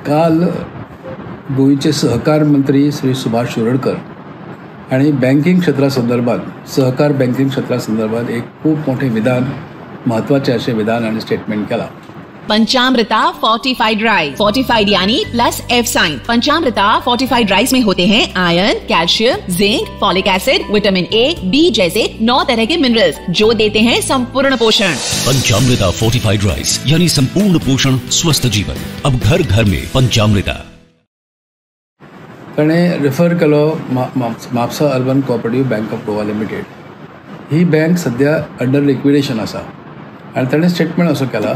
काल गोयचे सहकार मंत्री श्री सुभाष शिरोडकर आणि बँकिंग क्षेत्रासंदर्भात सहकार बँकिंग क्षेत्रासंदर्भात एक खूप मोठे विधान, महत्त्वाचे असे विधान आणि स्टेटमेंट केला. पंचामृता फोर्टिफाइड राइस, फोर्टिफाइड यानी plus F sign. Panchamrita fortified rice में होते हैं iron, calcium, zinc, folic acid, vitamin A, B जैसे 9 तरह के मिनरल्स जो देते हैं संपूर्ण पोषण. पंचामृता फोर्टिफाइड राइस यानी संपूर्ण पोषण, स्वस्थ जीवन. अब घर घर में पंचामृता. ताणें रेफर केलो Mapusa urban cooperative bank of Goa limited. He bank सध्या अंडर लिक्विडेशन आसा आनी ताणें स्टेटमेंट असो केला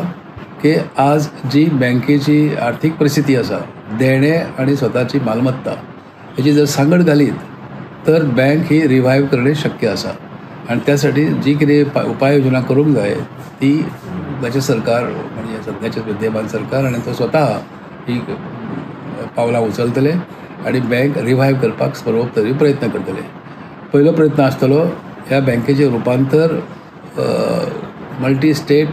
की आज जी बँकेची आर्थीक परिस्थिती आसा, देणे आणि स्वताची मालमत्ता हेची जर सांगड घालीत तर बँक ही रिवायव करणे शक्य आसा. आणि त्यासाठी जी कितें उपाययोजना करूंक जाय ती राज्य सरकार म्हणजे सध्याचे विद्यमान सरकार आणि तो स्वता ही पावलां उचलतले आणि बँक रिवायव करपाक सर्वोपरी प्रयत्न करतले. पयलो प्रयत्न आसतलो ह्या बँकेचें रुपांतर मल्टी स्टेट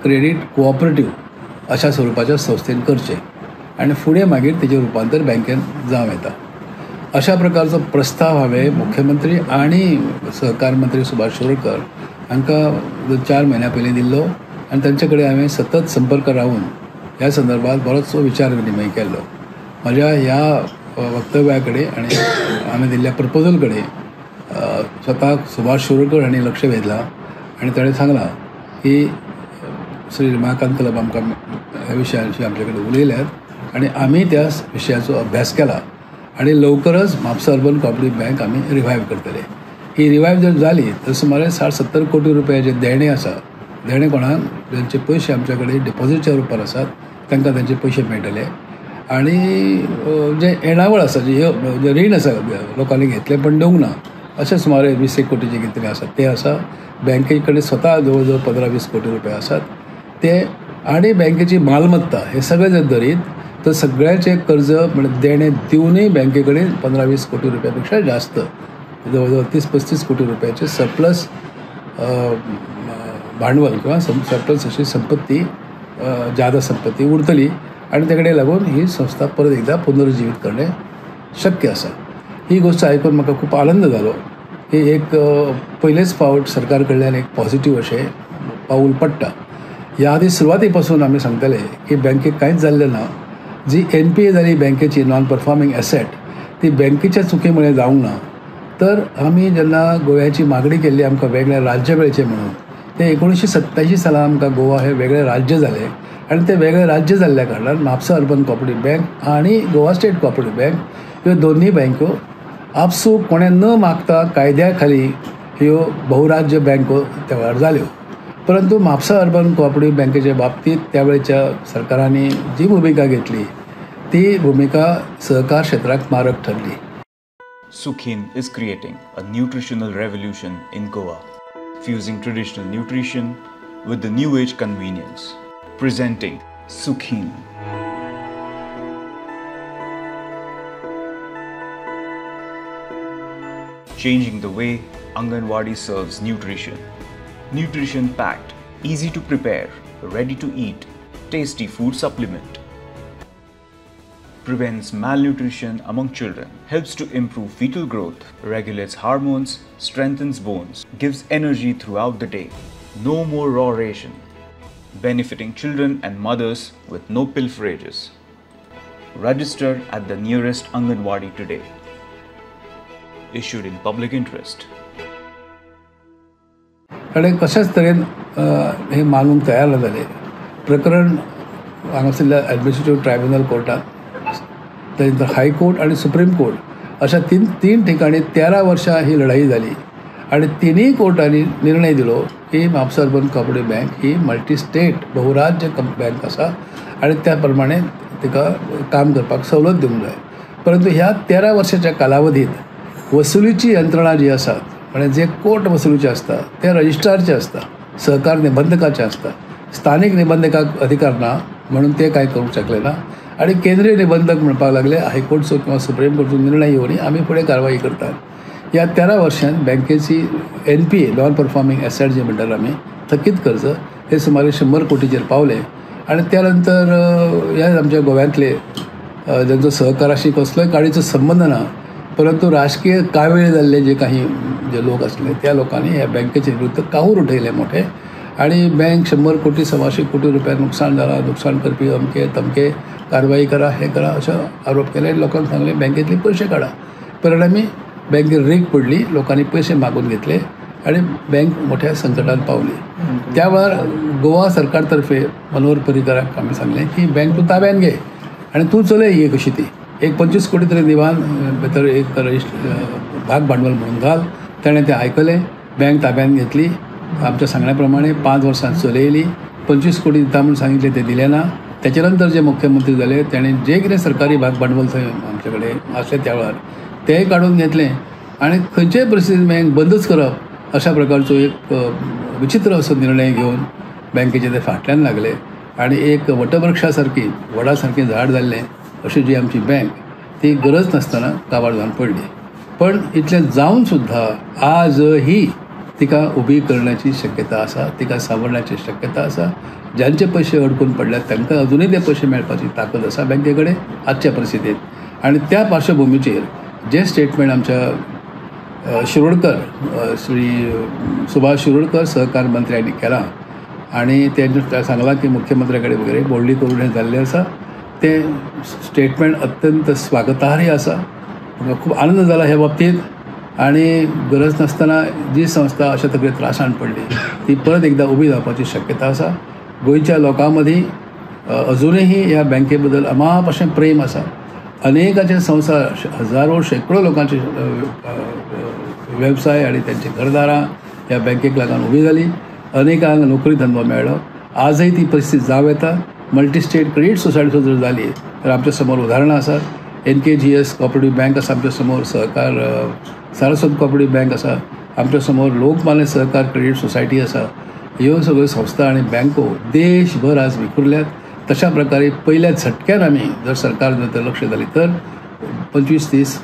क्रेडीट कोऑपरेटिव्ह अशा स्वरूपाच्या संस्थेन करचे आणि फुडें मागीर तेजें रुपांतर बँकेन जावं येता. अशा प्रकारचो प्रस्ताव हांवें मुख्यमंत्री आणि सहकार मंत्री सुभाष शिरोडकर हांकां 4 म्हयन्या पयलीं दिल्लो आनी तांचे कडेन हांवें सतत संपर्क रावून ह्या संदर्भात बरोचसो विचार विनिमय केल्लो. म्हज्या ह्या वक्तव्या कडेन आनी हांवें दिल्ल्या प्रपोजल कडेन स्वता सुभाष शिरोडकर हांणी लक्ष वेधलां आनी ताणें सांगलां की श्री रमाकांत क्लब आमकां ह्या विशयाची आमचे कडेन उलयल्यात आनी आमी त्या विशयाचो अभ्यास केला आनी लवकरच म्हापसा अर्बन कोऑपरेटिव्ह बँक आमी रिवायव करतले. ही रिवायव जर जाली तर सुमारे 60-70 कोटी रुपयाचे देणे आसा. देणे कोणाक ज्यांचे पयशे आमच्या कडेन डिपॉझिटच्या रुपान आसात तांकां तांचे पयशे मेळटले आनी जे येणावळ आसा जे रीण आसा लोकांनी घेतले पण दिवंक ना अशे सुमारे 20 कोटीचे कितें आसात ते आसा. बँके कडेन स्वता जवळ जवळ 15-20 कोटी रुपया आसात ते आणि बँकेची मालमत्ता हे सगळे जर धरीत तर सगळ्याचे कर्ज म्हणजे देणे दिवनही बँके कडेन 15-20 कोटी रुपयापेक्षा जास्त जवळजवळ 30-35 कोटी रुपयाचे सरप्लस भांडवल किंवा सरप्लस अशी संपत्ती जादा संपत्ती उरतली आणि त्याकडे लागून ही संस्था परत एकदा पुनरुज्जीवित करणे शक्य आसा. ही गोष्ट ऐकून म्हाका खूप आनंद जालो. ही एक पयलेच फावट सरकार कडल्यान एक पॉझिटिव्ह अशें पाऊल पडटा. ह्या आधी सुरवातीपासून आम्ही सांगतले की बँकेक कांयच जाल्लें ना. जी NPA जाली बँकेची नॉन परफॉर्मिंग एसेट ती बँकेच्या चुकीमुळे जावंक ना. तर आम्ही जेन्ना गोव्याची मागणी केल्ली आमकां वेगळे राज्य मेळचे म्हणून ते 1987 सालांत आमकां गोवा हे वेगळे राज्य जाले आणि ते वेगळे राज्य जाल्ल्या कारणान म्हापसा अर्बन कोऑपरेटिव्ह बँक आणि गोवा स्टेट कोऑपरेटिव्ह बँक ह्यो दोन्ही बँको आपसूक कोणें न मागता कायद्या खाली ह्यो बहुराज्य बँको त्या वेळार जाल्यो. परंतु म्हापसा अर्बन कोऑपरेटिव्ह बँकेच्या बाबतीत त्यावेळेच्या सरकारांनी जी भूमिका घेतली ती भूमिका सहकार क्षेत्राक मारक ठरली. Sukhin is creating a nutritional revolution in Goa, fusing traditional nutrition with the new age convenience. Presenting Sukhin. Changing the way Anganwadi serves nutrition. Nutrition packed, easy to prepare, ready to eat, tasty food supplement. Prevents malnutrition among children, helps to improve fetal growth, regulates hormones, strengthens bones, gives energy throughout the day. No more raw ration. Benefiting children and mothers with no pilferages. Register at the nearest Anganwadi today. Issued in public interest. आणि कशाच तरेन हे मागूंक तयार जाले. प्रकरण हांगासरल्या administrative tribunal कोर्टात, त्यानंतर हायकोर्ट आणि सुप्रीम कोर्ट अशा तीन ठिकाणी 13 वर्षां ही लढाई झाली आणि तिन्ही कोर्टांनी निर्णय दिलो की म्हापसा अर्बन कोऑपरेटिव्ह बँक ही मल्टी स्टेट बहुराज्य बँक आसा आणि त्या प्रमाणे तिका काम करपाक सवलत दिवंक जाय. परंतु ह्या 13 वर्षाच्या कालावधीत वसुलीची यंत्रणा जी आसा म्हणजे जे कोर्ट वसुलीचे असता ते रजिस्ट्रारचे असता, सहकार निबंधकाचे असता. स्थानिक निबंधकाक अधिकार ना म्हणून ते काय करू शकले ना आणि केंद्रीय निबंधक म्हणपाक लागले हायकोर्टचो किंवा सुप्रीम कोर्टचो निर्णय येवन आमी फुडें कारवाई करतात. या 13 वर्षांत बँकेची NPA नॉन परफॉर्मिंग एसेट जे म्हणटात आमी थकीत कर्ज हे सुमारे 100 कोटीचेर पावले आणि त्यानंतर ह्या आमच्या गोव्यांतले जांचो सहकाराशी कसलोय काडीचो संबंद ना, परंतु राजकीय कावेळ जाल्ले जे लोक असले त्या लोकांनी ह्या बँकेचे विरुद्ध काहूर उठयले मोठे आणि बँक 100 कोटी 125 कोटी रुपया नुकसान जाला, नुकसान करपी अमके तमके कारवाई करा, हे करा अशे आरोप केले. लोकांक सांगले बँकेतले पयशे काडा. परिणामी बँकेर रेग पडली, लोकांनी पयशे मागून घेतले आणि बँक मोठ्या संकटात पावली. त्या वेळार गोवा सरकारतर्फे मनोहर पर्रीकराक आमी सांगलें की बँक तूं ताब्यान घे आणि तूं चलय ही कशी ती एक 25 कोटी तरी दिवान भितर एक भाग भांडवल म्हणून घाल. ताणें तें आयकलें, बँक ताब्यान घेतली. आमच्या सांगण्या प्रमाणे 5 वर्सां चलयली. 25 कोटी दिता म्हणून सांगितले ते दिले ना. त्याच्या नंतर जे मुख्यमंत्री जाले ताणें जे कितें सरकारी भाग भांडवल थंय आमचे कडेन आसलें त्या वेळार तेंय काडून घेतलें आणि खंयचेय परिस्थितींत बँक बंदच करप अशा प्रकारचो एक विचित्र असो निर्णय घेवन बँकेचे ते फाटल्यान लागले आणि एक वटवृक्षा सारकी वडा सारकें झाड जाल्लें अशी जी आमची बँक ती गरज नासतना काबार जावन पडली. पण इतलें जावन सुद्धा आजही तिका उबी करण्याची शक्यता आसा, तिका सावरण्याची शक्यता आसा. ज्यांचे पयशे अडकून पडल्यात तांकां अजुनूय ते पयशे मेळपाची ताकद आसा बँके कडेन आजच्या परिस्थितीत. आणि त्या पार्श्वभुमीचेर जे स्टेटमेंट आमच्या श्री सुभाष शिरोडकर सहकार मंत्र्यांनी केलां आणि ते सांगलां की मुख्यमंत्र्या कडेन वगैरे बोलणी करून हें जाल्लें आसा. ते स्टेटमेंट अत्यंत स्वागतार्ह आसा. म्हाका खूब आनंद जाला ह्या बाबतींत आणि गरज नासतना जी संस्था अशा तरेन त्रासान पडली ती परत एकदा उबी जावपाची शक्यता आसा. गोंयच्या लोकां मदीं अजुनूय ह्या बँके बद्दल अमाप अशें प्रेम आसा. अनेकाचे संसार, हजारो शेकडो लोकांचे वेवसाय आणि त्यांची घरदारां ह्या बँकेक लागून उबी जाली. अनेकांक नोकरी धंदो मेळ्ळो. आजय ती परिस्थिती जावं येता. मल्टी स्टेट क्रेडीट सोसायटी जर जाली तर आमच्या समोर उदाहरणां आसात. NKGS कॉपरेटिव्ह बँक आसा आमच्या समोर, सहकार सारस्वत कॉपरेटिव्ह बँक आसा आमच्या समोर, लोकमान्य सहकार क्रेडीट सोसायटी आसा. ह्यो सगळ्यो संस्था आणि बँको देशभर आज विखुरल्यात. तशा प्रकारे पहिल्या झटक्यान आमी जर सरकार जर लक्ष दिली तर 25-30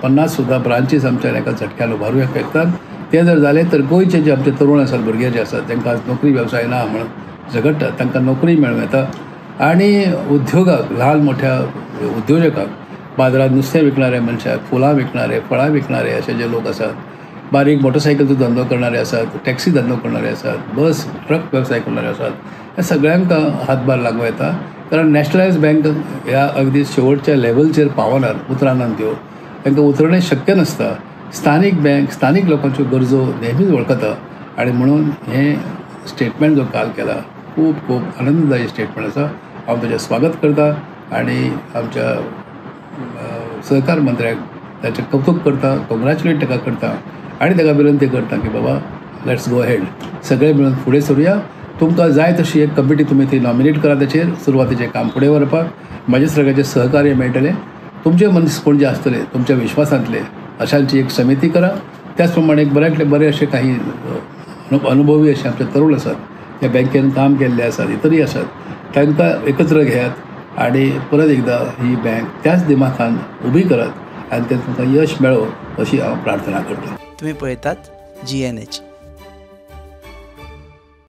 50 सुद्धा ब्रांचीस आमच्या एका झटक्यान उभारूं येतात. ते जर जाले तर गोंयचे जे आमचे तरुण आसात, भुरगे जे आसात तांकां आज नोकरी वेवसाय ना म्हणून झगडटात, तांकां नोकरी मेळूं येता. आणि उद्योगाक, ल्हान मोठ्या उद्योजकांक, बाजारात नुस्तें विकणारे मनशाक, फुलां विकणारे, फळां विकणारे असे जे लोक आसात, बारीक मोटरसायकलचो धंदो करणारे आसात, टॅक्सी धंदो करणारे आसात, बस ट्रक वेवसाय करणारे आसात, ह्या सगळ्यांक हातभार लागूं येता. कारण नॅशनलायज बँक ह्या अगदी शेवटच्या लेवलचेर पावनात, उतरानात त्यो तांकां उतरणे शक्य नासता. स्थानीक बँक स्थानीक लोकांच्यो गरजो नेहमीच वळखता आणि म्हणून हे स्टेटमेंट जो काल केला खूब खूब आनंददायी स्टेटमेंट आसा. हांव ताचें स्वागत करता आणि आमच्या सहकार मंत्र्याक ताचें कौतुक करता, कॉंग्रॅच्युलेट ताका करता आणि ताका विनंती करता की बाबा लेट्स गो हेड, सगळे मिळून फुडें सरुया. तुमकां जाय तशी एक कमिटी तुमी ती नॉमिनेट करा, ताचेर सुरवातीचें काम फुडें व्हरपाक म्हाजे सगळ्याचें सहकार्य मेळटलें. तुमचे मनीस कोण जे आसतले तुमच्या विश्वासांतले अशांची एक समिती करा. त्याच प्रमाणे एक बऱ्यांतले बरे असे काही अनुभवी असे आमचे तरुण आसात, ह्या बँकेन काम केल्ले आसात, इतरही आसात, तांकां एकत्र घेयात आणि परत एकदा ही बँक त्याच दिमाखान उबी करात आणि ते तुमकां यश मेळो अशी हांव प्रार्थना करता. तुम्ही पळयतात GNH.